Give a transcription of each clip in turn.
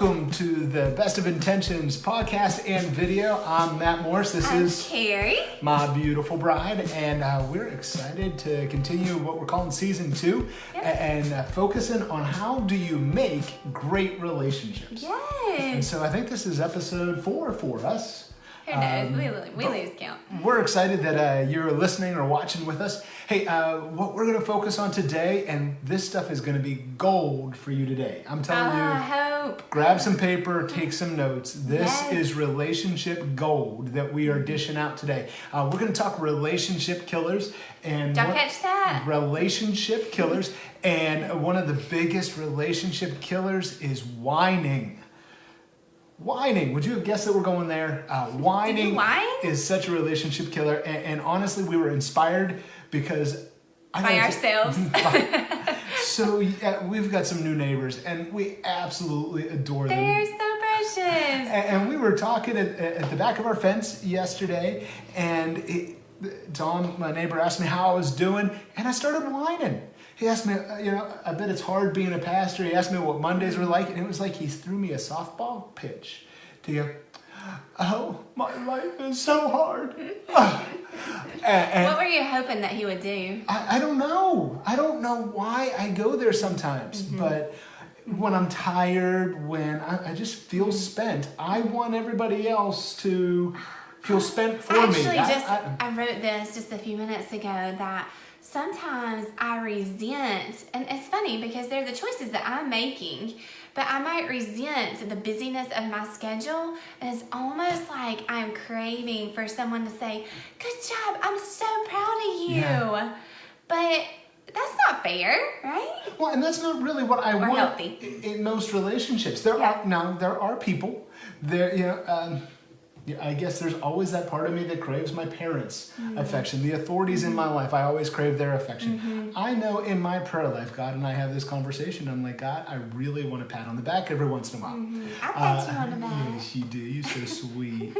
welcome to the Best of Intentions podcast and video. I'm Matt Morris. This is Carrie, my beautiful bride, and we're excited to continue what we're calling season 2 and focusing on how do you make great relationships. Yes. And so I think this is episode 4 for us. Who knows? We lose count. We're excited that you're listening or watching with us. Hey, what we're going to focus on today, and this stuff is going to be gold for you today. I'm telling you. I hope. Grab some paper, take some notes. This is relationship gold that we are dishing out today. We're going to talk relationship killers. And Don't catch that. Relationship killers. And one of the biggest relationship killers is whining. Whining. Would you have guessed that we're going there? Whining is such a relationship killer. And honestly, we were inspired because... By ourselves. So we've got some new neighbors, and we absolutely adore them. They're so precious. And we were talking at the back of our fence yesterday, and Tom, my neighbor, asked me how I was doing, and I started whining. He asked me, I bet it's hard being a pastor. He asked me what Mondays were like, and it was like he threw me a softball pitch to go, oh, my life is so hard. And what were you hoping that he would do? I don't know. I don't know why I go there sometimes, but when I'm tired, when I just feel spent, I want everybody else to feel spent for me. I wrote this just a few minutes ago that sometimes I resent, and it's funny because they're the choices that I'm making, but I might resent the busyness of my schedule, and it's almost like I'm craving for someone to say, good job, I'm so proud of you. Yeah. But that's not fair, right? Well, and that's not really what I want healthy. In most relationships. There are people, I guess there's always that part of me that craves my parents' affection. The authorities in my life, I always crave their affection. I know in my prayer life, God and I have this conversation. I'm like, God, I really want a pat on the back every once in a while. I pat you on the back. Yes, you do. You're so sweet.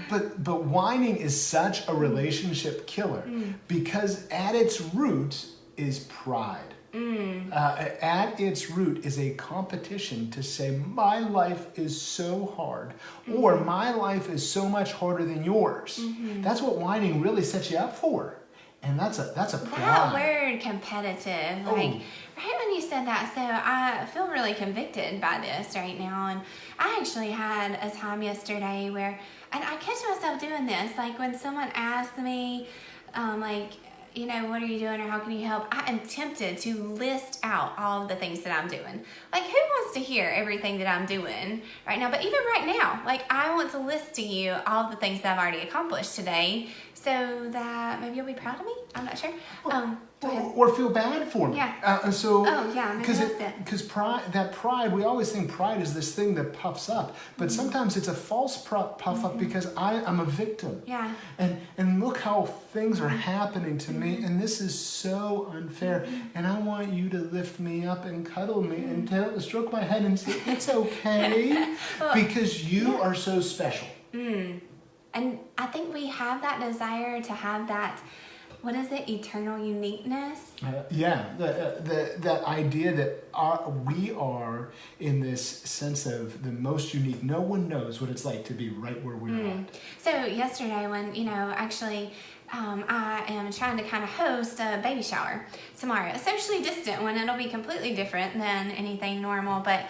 But whining is such a relationship killer because at its root is pride. At its root is a competition to say my life is so hard or my life is so much harder than yours. That's what whining really sets you up for. And that's a pride. That word competitive, right when you said that, so I feel really convicted by this right now. And I actually had a time yesterday where, and I catch myself doing this, like when someone asks me, what are you doing or how can you help? I am tempted to list out all of the things that I'm doing. Like, who wants to hear everything that I'm doing right now? But even right now, like, I want to list to you all of the things that I've already accomplished today so that maybe you'll be proud of me. I'm not sure. Or feel bad for me. Yeah. Because pride, we always think pride is this thing that puffs up, but sometimes it's a false puff up because I'm a victim. Yeah. And look how things are happening to me, and this is so unfair. And I want you to lift me up and cuddle me and stroke my head and say it's okay because you are so special. And I think we have that desire to have that, what is it, eternal uniqueness? That idea that we are in this sense of the most unique. No one knows what it's like to be right where we're at. So yesterday when, I am trying to kind of host a baby shower tomorrow, a socially distant one. It'll be completely different than anything normal. But,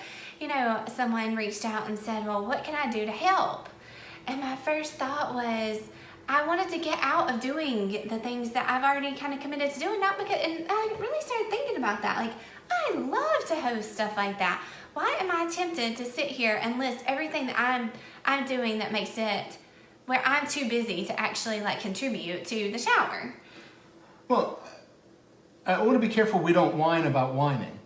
someone reached out and said, well, what can I do to help? And my first thought was, I wanted to get out of doing the things that I've already kind of committed to doing, and I really started thinking about that. Like, I love to host stuff like that. Why am I tempted to sit here and list everything that I'm doing that makes it where I'm too busy to actually contribute to the shower? Well, I want to be careful we don't whine about whining.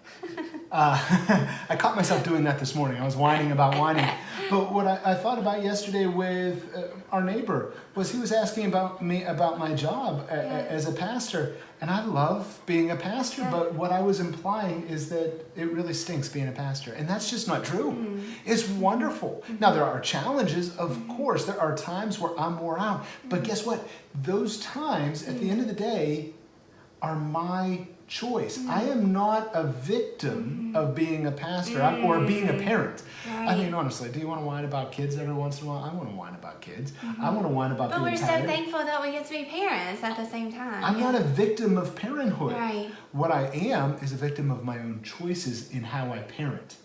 I caught myself doing that this morning. I was whining about whining. But what I thought about yesterday with our neighbor was he was asking about my job as a pastor. And I love being a pastor, but what I was implying is that it really stinks being a pastor. And that's just not true. It's wonderful. Now, there are challenges, of course. There are times where I'm wore out. But guess what? Those times, at the end of the day, are my choice. I am not a victim of being a pastor or being a parent. Right. I mean, honestly, do you want to whine about kids every once in a while? I want to whine about kids. I want to whine about But being we're tired. so thankful that we get to be parents at the same time. I'm not a victim of parenthood. Right. What I am is a victim of my own choices in how I parent.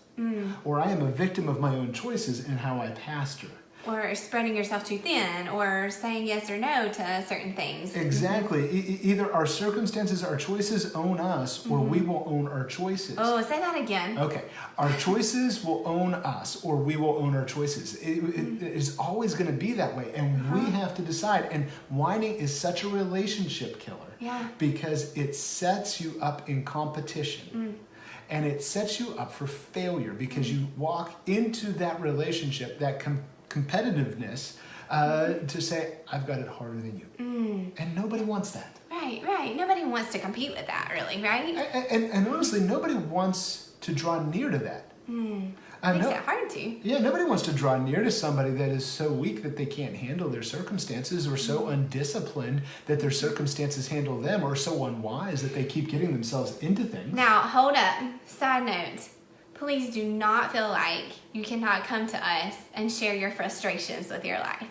Or I am a victim of my own choices in how I pastor. Or spreading yourself too thin, or saying yes or no to certain things. Exactly. Either our circumstances, our choices own us, or we will own our choices. Oh, say that again. Okay. Our choices will own us, or we will own our choices. It is always going to be that way, and we have to decide. And whining is such a relationship killer. Yeah. Because it sets you up in competition. And it sets you up for failure because you walk into that relationship, that competitiveness, to say, I've got it harder than you. And nobody wants that. Right. Nobody wants to compete with that, really, right? And honestly, nobody wants to draw near to that. Makes it hard to. Yeah, nobody wants to draw near to somebody that is so weak that they can't handle their circumstances, or so undisciplined that their circumstances handle them, or so unwise that they keep getting themselves into things. Now, hold up. Side note. Please do not feel like you cannot come to us and share your frustrations with your life.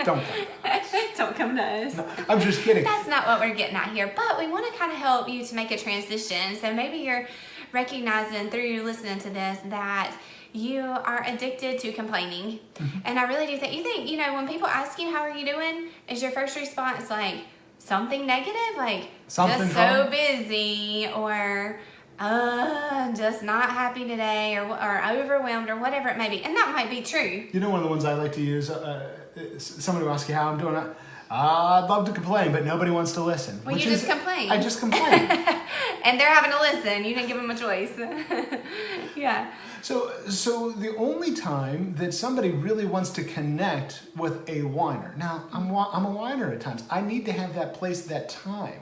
Don't come to us. Don't come to us. No, I'm just kidding. That's not what we're getting at here, but we want to kind of help you to make a transition. So maybe you're recognizing through listening to this that you are addicted to complaining. And I really do think, you know, when people ask you, how are you doing? Is your first response like something negative? Like, Something's just so wrong? busy, or just not happy today, or overwhelmed, or whatever it may be. And that might be true. You know, one of the ones I like to use, somebody will ask you how I'm doing. I'd love to complain, but nobody wants to listen. Well, you just complain. I just complain. And they're having to listen. You didn't give them a choice. Yeah. So the only time that somebody really wants to connect with a whiner. Now, I'm a whiner at times. I need to have that place, that time.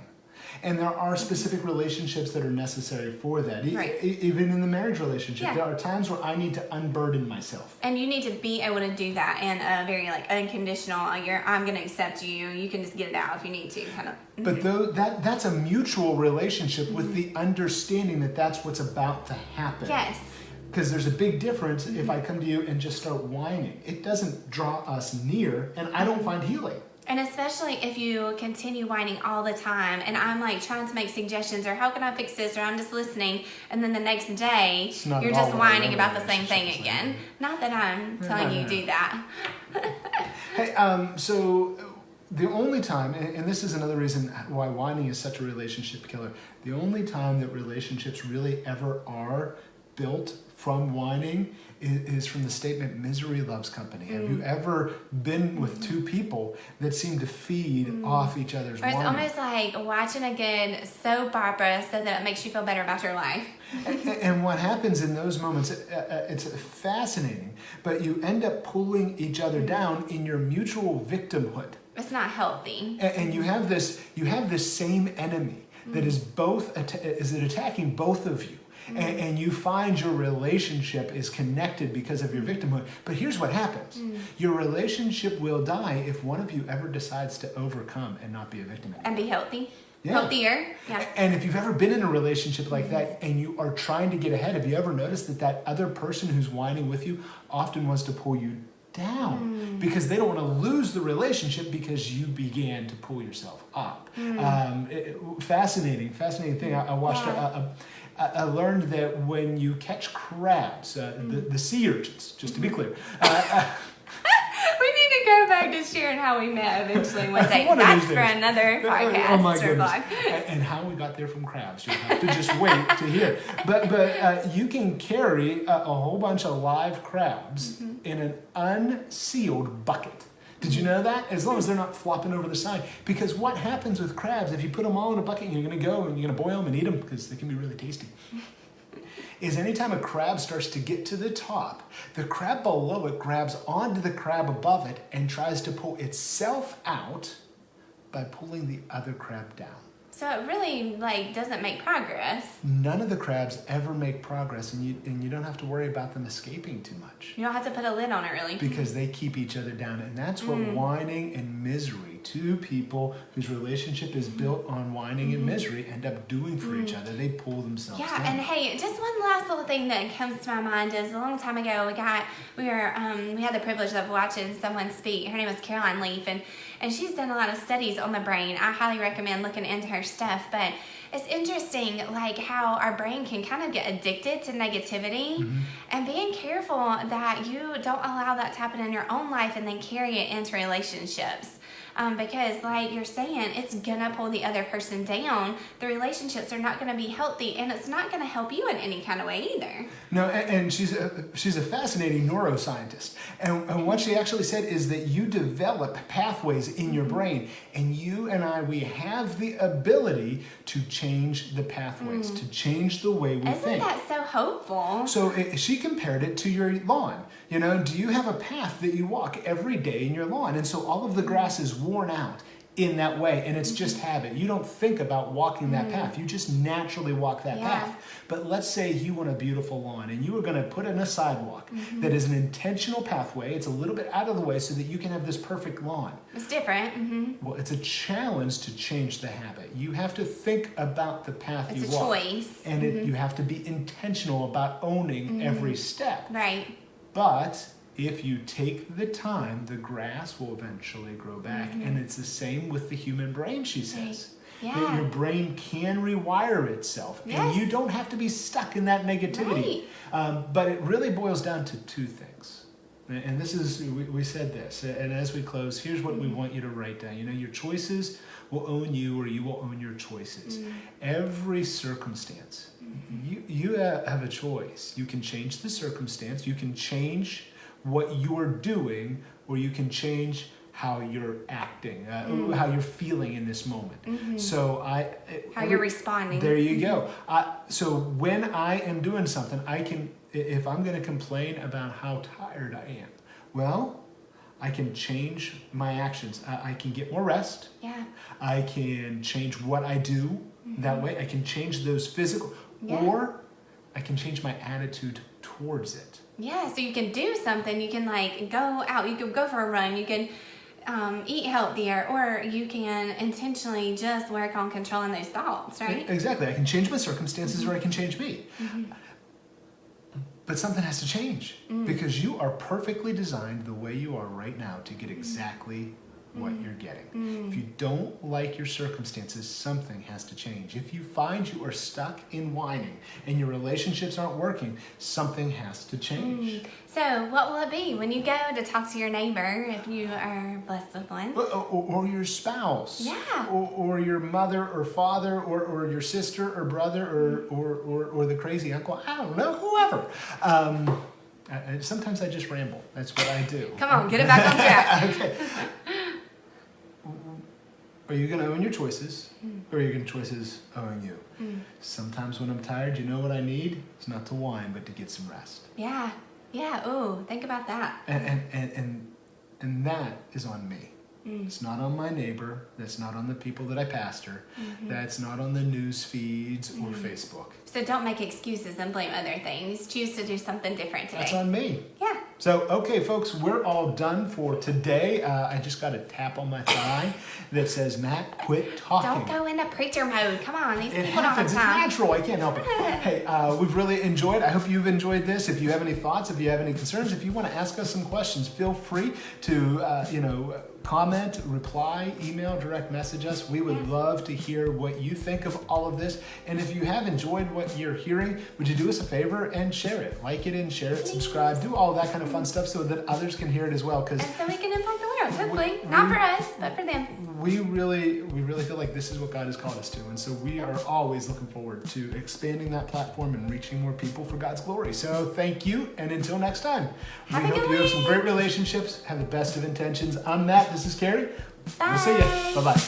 And there are specific relationships that are necessary for that. Right. Even in the marriage relationship, Yeah. there are times where I need to unburden myself. And you need to be able to do that in a very unconditional, I'm going to accept you. You can just get it out if you need to, kind of. But that's a mutual relationship with the understanding that that's what's about to happen. Yes. Because there's a big difference if I come to you and just start whining. It doesn't draw us near, and I don't find healing. And especially if you continue whining all the time, and I'm trying to make suggestions, or how can I fix this, or I'm just listening, and then the next day It's not you're at all just what I whining run about the same thing relationships again. like. Not that I'm telling you to do that. Hey, so the only time, and this is another reason why whining is such a relationship killer, the only time that relationships really ever are built from whining is from the statement, misery loves company. Have you ever been with two people that seem to feed off each other's Or it's whining? almost like watching a good soap opera so that it makes you feel better about your life. And what happens in those moments, it's fascinating, but you end up pulling each other down in your mutual victimhood. It's not healthy. And you have this same enemy that is attacking both of you. And you find your relationship is connected because of your victimhood. But here's what happens. Your relationship will die if one of you ever decides to overcome and not be a victim anymore. And be healthy. Yeah. Healthier. Yeah. And if you've ever been in a relationship like that and you are trying to get ahead, have you ever noticed that other person who's whining with you often wants to pull you down because they don't want to lose the relationship because you began to pull yourself up? Fascinating thing. I watched I learned that when you catch crabs, the sea urchins, just to be clear. We need to go back to sharing how we met eventually one day. One of That's these for days. another podcast. Oh my or goodness. blog. And how we got there from crabs. You'll have to just wait to hear. But you can carry a whole bunch of live crabs in an unsealed bucket. Did you know that? As long as they're not flopping over the side. Because what happens with crabs, if you put them all in a bucket and you're going to go and you're going to boil them and eat them, because they can be really tasty, is anytime a crab starts to get to the top, the crab below it grabs onto the crab above it and tries to pull itself out by pulling the other crab down. So it really doesn't make progress. None of the crabs ever make progress, and you don't have to worry about them escaping too much. You don't have to put a lid on it, really. Because they keep each other down, and that's what whining and misery, two people whose relationship is built on whining and misery, end up doing for each other. They pull themselves down. And hey, just one last little thing that comes to my mind is a long time ago we had the privilege of watching someone speak. Her name was Caroline Leaf, and she's done a lot of studies on the brain. I highly recommend looking into her stuff, but it's interesting how our brain can kind of get addicted to negativity, and being careful that you don't allow that to happen in your own life and then carry it into relationships. Because like you're saying, it's gonna pull the other person down. The relationships are not gonna be healthy, and it's not gonna help you in any kind of way either. No, and she's a fascinating neuroscientist. And what she actually said is that you develop pathways in your brain, and you and we have the ability to change the pathways, to change the way we think. Isn't that so hopeful? So she compared it to your lawn. Do you have a path that you walk every day in your lawn? And so all of the grass is worn out in that way, and it's just habit. You don't think about walking that path. You just naturally walk that path. But let's say you want a beautiful lawn, and you are going to put in a sidewalk that is an intentional pathway. It's a little bit out of the way so that you can have this perfect lawn. It's different. Well, it's a challenge to change the habit. You have to think about the path you walk. It's a choice. And you have to be intentional about owning every step. Right. But if you take the time, the grass will eventually grow back. And it's the same with the human brain, she says. Yeah. That your brain can rewire itself. Yes. And you don't have to be stuck in that negativity. Right. But it really boils down to two things. And this is, we said this. And as we close, here's what we want you to write down. Your choices will own you, or you will own your choices. Every circumstance, you have a choice. You can change the circumstance. You can change what you're doing, or you can change how you're acting, how you're feeling in this moment. So how you're responding. There you go. So when I am doing something, if I'm going to complain about how tired I am, well, I can change my actions. I can get more rest. Yeah. I can change what I do that way. I can change those physical, or I can change my attitude towards it. Yeah, so you can do something. You can go out. You can go for a run. You can eat healthier, or you can intentionally just work on controlling those thoughts, right? Exactly. I can change my circumstances, or I can change me. But something has to change, because you are perfectly designed the way you are right now to get exactly what you're getting. If you don't like your circumstances, something has to change. If you find you are stuck in whining and your relationships aren't working, something has to change. So what will it be when you go to talk to your neighbor, if you are blessed with one? Or your spouse. Yeah. Or your mother or father, or your sister or brother, or the crazy uncle. I don't know, whoever. Sometimes I just ramble. That's what I do. Come on, get it back on track. Okay. Are you going to own your choices, or are your choices own you? Sometimes when I'm tired, you know what I need? It's not to whine, but to get some rest. Yeah. Ooh, think about that. And that is on me. It's not on my neighbor. That's not on the people that I pastor. That's not on the news feeds or Facebook. So don't make excuses and blame other things. Choose to do something different today. That's on me. Yeah. So, okay, folks, we're all done for today. I just got a tap on my thigh that says, Matt, quit talking. Don't go into preacher mode. Come on, these It people don't have happens. It's time. natural. I can't help it. Hey, we've really enjoyed. I hope you've enjoyed this. If you have any thoughts, if you have any concerns, if you want to ask us some questions, feel free to, comment, reply, email, direct message us. We would love to hear what you think of all of this. And if you have enjoyed what you're hearing, would you do us a favor and share it? Like it and share it, subscribe, do all that kind of fun stuff so that others can hear it as well. And so we can impact the world, hopefully. Not for us, but for them. We really feel like this is what God has called us to. And so we are always looking forward to expanding that platform and reaching more people for God's glory. So thank you, and until next time, we hope you have some great relationships, have the best of intentions. I'm Matt, this is Carrie. Bye. We'll see you. Bye-bye.